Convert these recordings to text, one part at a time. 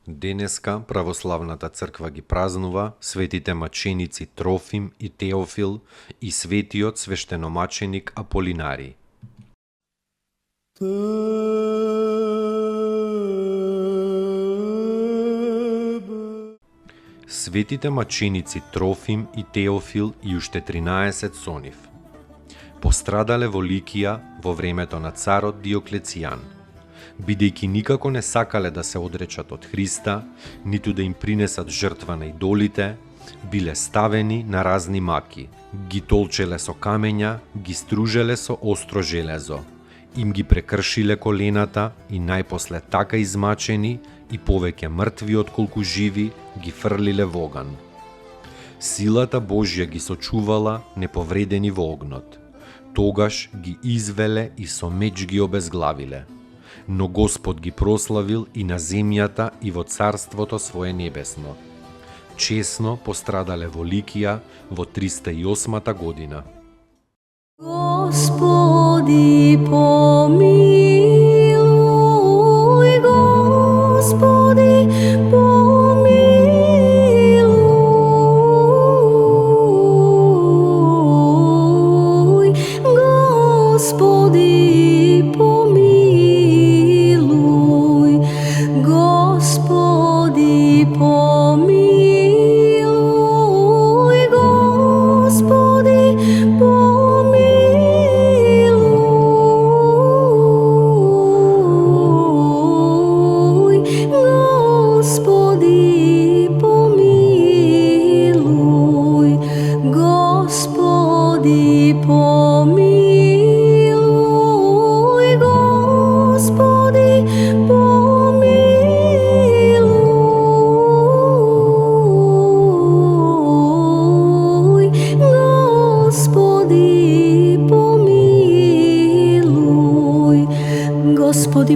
Денеска православната црква ги празнува светите маченици Трофим и Теофил и светиот свештеномаченик Аполинари. Светите маченици Трофим и Теофил и уште 13 со нив пострадале во Ликија во времето на царот Диоклецијан, бидејќи никако не сакале да се одречат од Христа, ниту да им принесат жртва на идолите, биле ставени на разни маки, ги толчеле со камења, ги стружеле со остро железо, им ги прекршиле колената и најпосле така измачени и повеќе мртви отколку живи ги фрлиле во оган. Силата Божја ги сочувала неповредени во огнот. Тогаш ги извеле и со меч ги обезглавиле. Но Господ ги прославил и на земјата и во царството свое небесно. Чесно пострадале во Ликија во 308 година. Господи,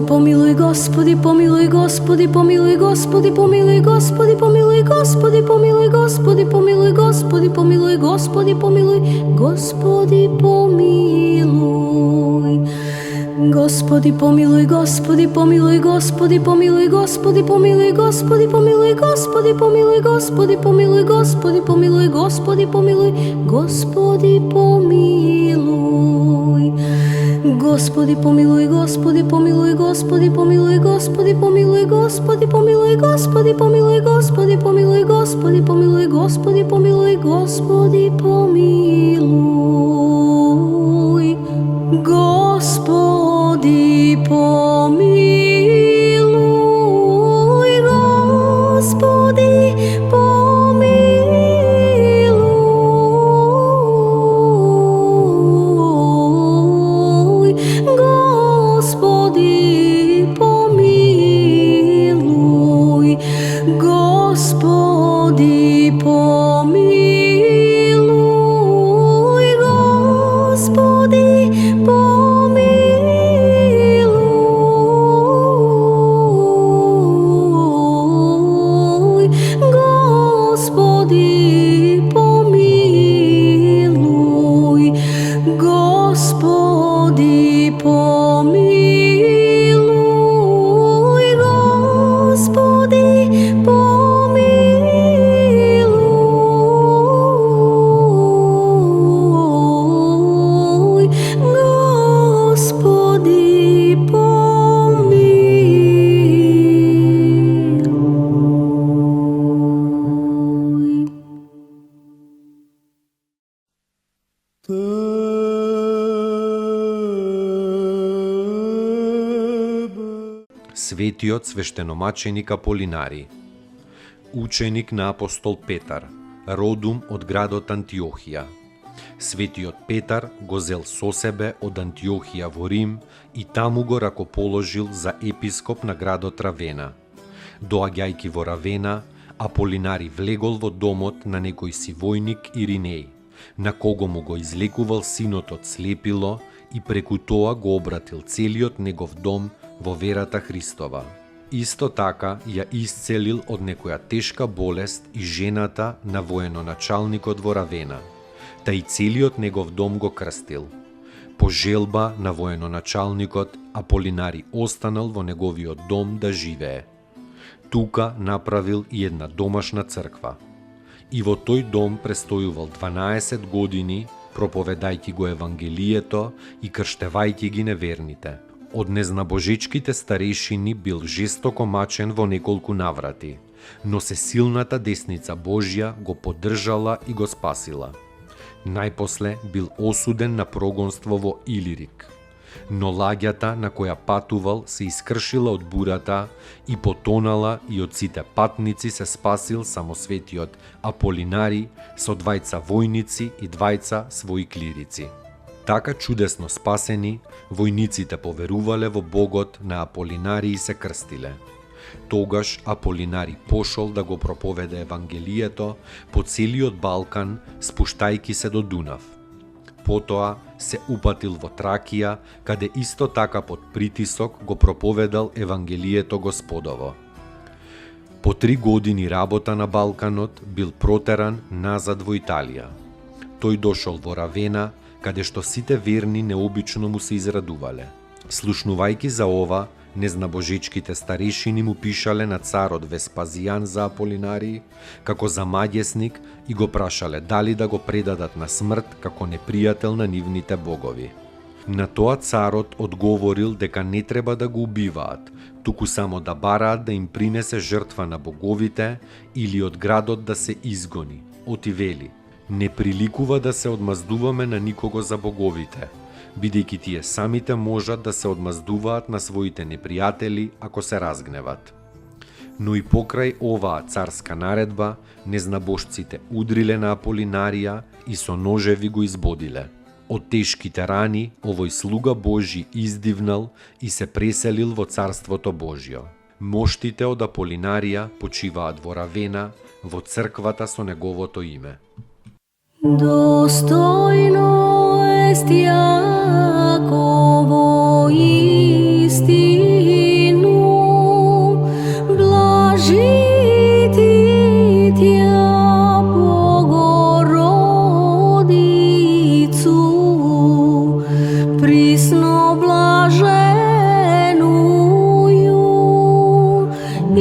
помилуј, Господи, помилуј, Господи, помилуј, Господи, помилуј, Господи, помилуј, Господи, помилуј, Господи, помилуј, Господи, помилуј, Господи, помилуј. Господи, помилуј, Господи, помилуј, Господи, помилуј, Господи, помилуј, Господи, помилуј, Господи, помилуј, Господи, помилуј, Господи, помилуј, Господи, помилуј. Господи, помилуј, Господи, помилуј, Господи, помилуј, Господи, помилуј, Господи, помилуј, Господи, помилуј, Господи, помилуј, Господи, помилуј, Господи, помилуј, Господи, помилуј. Господи, помилуј, Господи, помилуј, Господи, помилуј, Господи, помилуј, Господи, помилуј, Господи, помилуј, Господи, помилуј, Господи, помилуј, Господи, помилуј, Господи, помилуј. Господи, помилуј, Господи, помилуј, Господи, помилуј, Господи, помилуј, Господи, помилуј, Господи, помилуј, Господи, помилуј, Господи, помилуј, Господи, Светиот свештеномаченик Аполинари, ученик на апостол Петар, родум од градот Антиохија. Светиот Петар го зел со себе од Антиохија во Рим и таму го ракоположил за епископ на градот Равена. Доаѓајќи во Равена, Аполинари влегол во домот на некој си војник Иринеј, на кого му го излекувал синот од слепило и преку тоа го обратил целиот негов дом во верата Христова. Исто така ја исцелил од некоја тешка болест и жената на военоначалникот во Равена, та и целиот негов дом го крстил. По желба на военоначалникот, Аполинари останал во неговиот дом да живее. Тука направил и една домашна црква. И во тој дом престојувал 12 години, проповедајќи го Евангелието и крштевајќи ги неверните. Од незнабожечките старешини бил жестоко мачен во неколку наврати, но се силната десница Божја го поддржала и го спасила. Најпосле бил осуден на прогонство во Илирик, но лагјата на која патувал се искршила од бурата и потонала и од сите патници се спасил само светиот Аполинари со 2 војници и 2 своји клирици. Така чудесно спасени, војниците поверувале во Богот на Аполинари и се крстиле. Тогаш Аполинари пошол да го проповеда Евангелието по целиот Балкан, спуштајќи се до Дунав. Потоа се упатил во Тракија, каде исто така под притисок го проповедал Евангелието Господово. По 3 години работа на Балканот бил протеран назад во Италија. Тој дошол во Равена, каде што сите верни необично му се израдувале. Слушнувајќи за ова, незнабожечките старешини му пишале на царот Веспазијан за Аполинари како за маѓесник и го прашале дали да го предадат на смрт како непријател на нивните богови. На тоа царот одговорил дека не треба да го убиваат, туку само да бараат да им принесе жртва на боговите или од градот да се изгони. Оти вели: не приликува да се одмаздуваме на никого за боговите, бидејќи тие самите можат да се одмаздуваат на своите непријатели ако се разгневат. Но и покрај оваа царска наредба, незнабожците удриле на Аполинарија и со ножеви го избодиле. Од тешките рани, овој слуга Божји издивнал и се преселил во Царството Божјо. Моштите од Аполинарија почиваат во Равена, во црквата со неговото име. Достойно est Јаково истину, блажити Тја Богородицу, присно блаженују и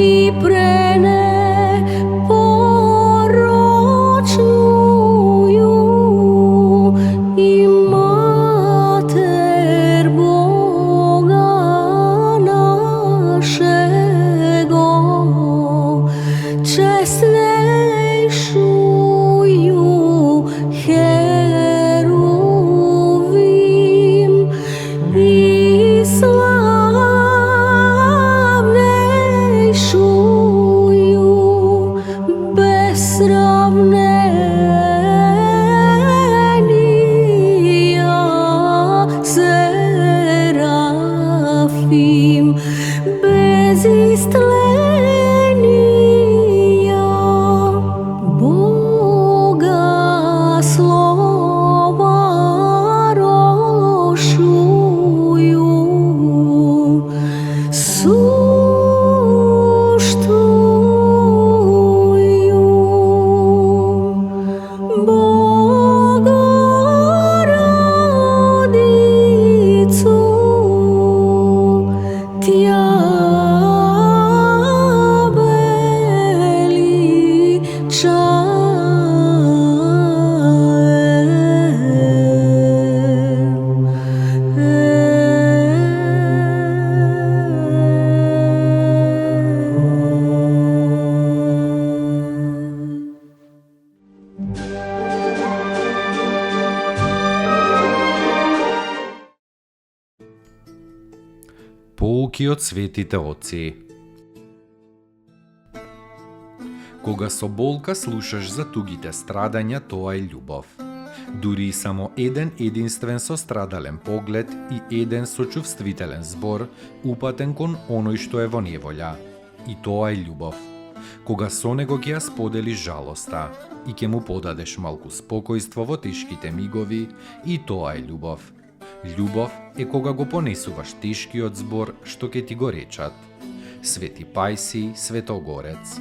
Поуки од светите оци. Кога со болка слушаш за тугите страдања, тоа е љубов. Дури и само еден единствен сострадален поглед и еден сочувствителен збор упатен кон оној што е во неволја. И тоа е љубов. Кога со него ќе ја споделиш жалоста и ќе му подадеш малку спокојство во тешките мигови, и тоа е љубов. Љубов е кога го понесуваш тешкиот збор што ќе ти го речат. Свети Пајси Светогорец.